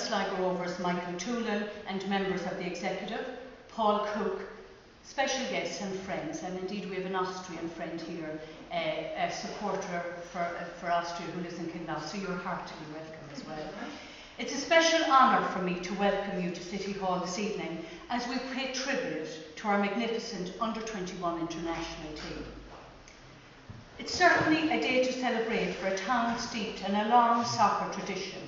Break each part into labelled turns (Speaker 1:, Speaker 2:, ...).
Speaker 1: Sligo Rovers Michael Toolan and members of the executive, Paul Cook, special guests and friends, and indeed we have an Austrian friend here, a supporter for Austria who lives in Kinlough, so you're heartily welcome as well. It's a special honour for me to welcome you to City Hall this evening as we pay tribute to our magnificent under-21 international team. It's certainly a day to celebrate for a town steeped in a long soccer tradition.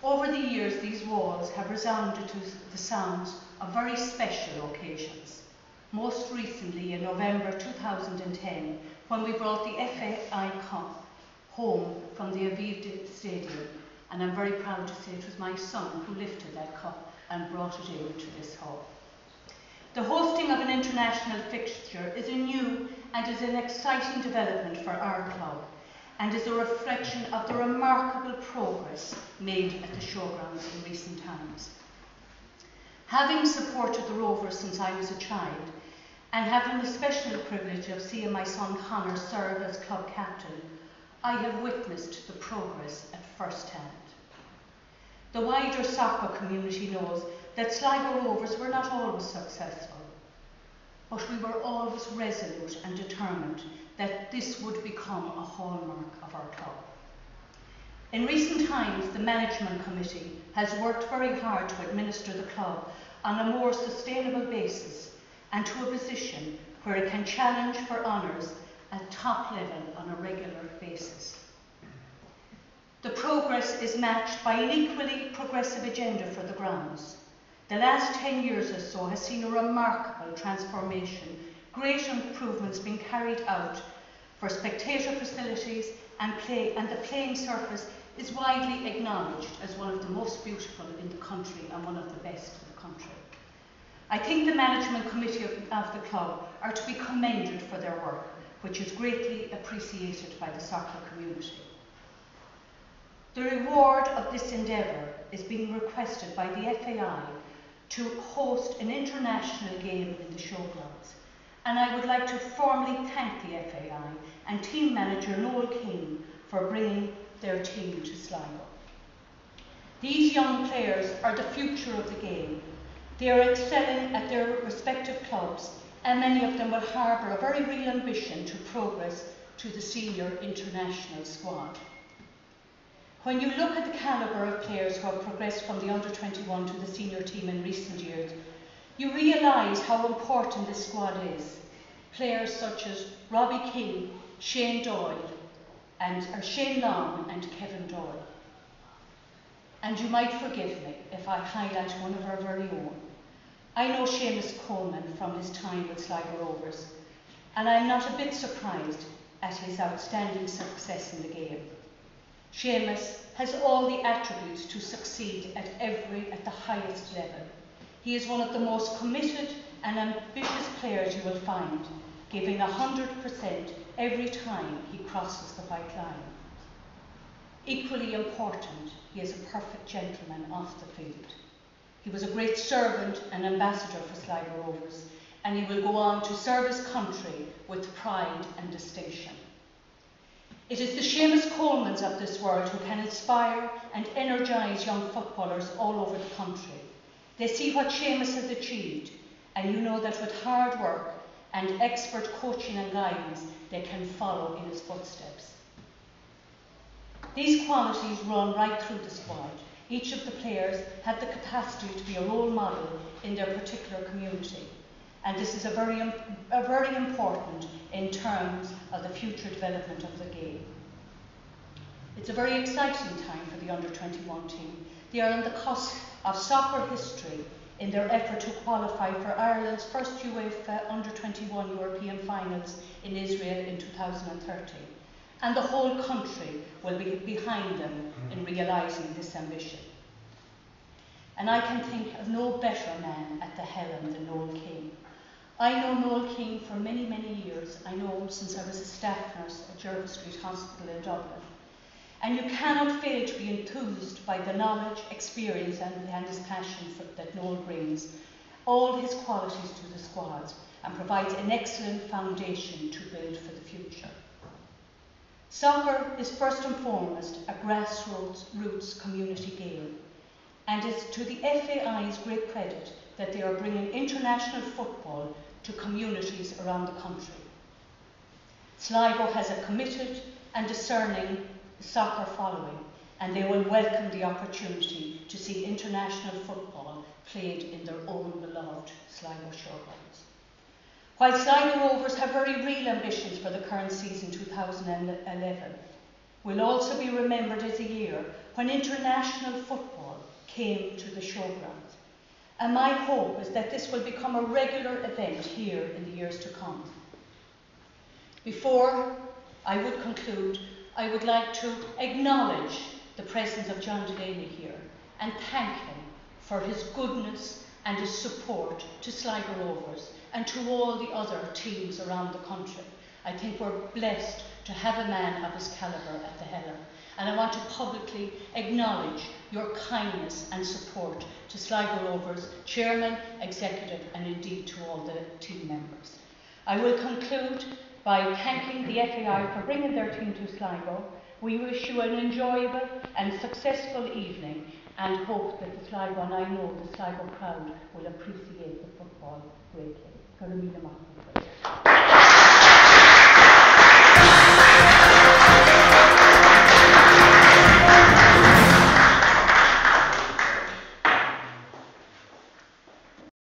Speaker 1: Over the years, these walls have resounded to the sounds of very special occasions. Most recently in November 2010, when we brought the FAI Cup home from the Aviv Stadium, and I'm very proud to say it was my son who lifted that cup and brought it into this hall. The hosting of an international fixture is a new and is an exciting development for our club, and is a reflection of the remarkable progress made at the showgrounds in recent times. Having supported the Rovers since I was a child, and having the special privilege of seeing my son Connor serve as club captain, I have witnessed the progress at first hand. The wider soccer community knows that Sligo Rovers were not always successful, but we were always resolute and determined that this would become a hallmark of our club. In recent times, the management committee has worked very hard to administer the club on a more sustainable basis and to a position where it can challenge for honours at top level on a regular basis. The progress is matched by an equally progressive agenda for the grounds. The last 10 years or so has seen a remarkable transformation, great improvements being carried out for spectator facilities and the playing surface is widely acknowledged as one of the most beautiful in the country and one of the best in the country. I think the management committee of the club are to be commended for their work, which is greatly appreciated by the soccer community. The reward of this endeavour is being requested by the FAI to host an international game in the showgrounds, and I would like to formally thank the FAI and team manager Noel King for bringing their team to Sligo. These young players are the future of the game. They are excelling at their respective clubs, and many of them will harbour a very real ambition to progress to the senior international squad. When you look at the calibre of players who have progressed from the under-21 to the senior team in recent years, you realise how important this squad is. Players such as Robbie King, Shane Long and Kevin Doyle. And you might forgive me if I highlight one of our very own. I know Seamus Coleman from his time with Sligo Rovers, and I'm not a bit surprised at his outstanding success in the game. Seamus has all the attributes to succeed at the highest level. He is one of the most committed and ambitious players you will find, giving 100% every time he crosses the white line. Equally important, he is a perfect gentleman off the field. He was a great servant and ambassador for Sligo Rovers, and he will go on to serve his country with pride and distinction. It is the Seamus Colemans of this world who can inspire and energise young footballers all over the country. They see what Seamus has achieved, and you know that with hard work and expert coaching and guidance, they can follow in his footsteps. These qualities run right through the squad. Each of the players have the capacity to be a role model in their particular community, and this is a very important in terms of the future development of the game. It's a very exciting time for the under-21 team. They are on the cusp of soccer history in their effort to qualify for Ireland's first UEFA under-21 European finals in Israel in 2030. And the whole country will be behind them in realising this ambition. And I can think of no better man at the helm than Noel King. I know Noel King for many, many years. I know him since I was a staff nurse at Jervis Street Hospital in Dublin. And you cannot fail to be enthused by the knowledge, experience and his passion that Noel brings, all his qualities to the squad, and provides an excellent foundation to build for the future. Soccer is first and foremost a grassroots community game. and it's to the FAI's great credit that they are bringing international football to communities around the country. Sligo has a committed and discerning soccer following, and they will welcome the opportunity to see international football played in their own beloved Sligo showgrounds. While Sligo Rovers have very real ambitions for the current season 2011, will also be remembered as a year when international football came to the showgrounds. And my hope is that this will become a regular event here in the years to come. Before I would conclude, I would like to acknowledge the presence of John Delaney here and thank him for his goodness and his support to Sligo Rovers and to all the other teams around the country. I think we're blessed to have a man of his calibre at the helm, and I want to publicly acknowledge your kindness and support to Sligo Rovers, chairman, executive, and indeed to all the team members. I will conclude by thanking the FAI for bringing their team to Sligo. We wish you an enjoyable and successful evening and hope that the Sligo, and I know the Sligo crowd, will appreciate the football greatly.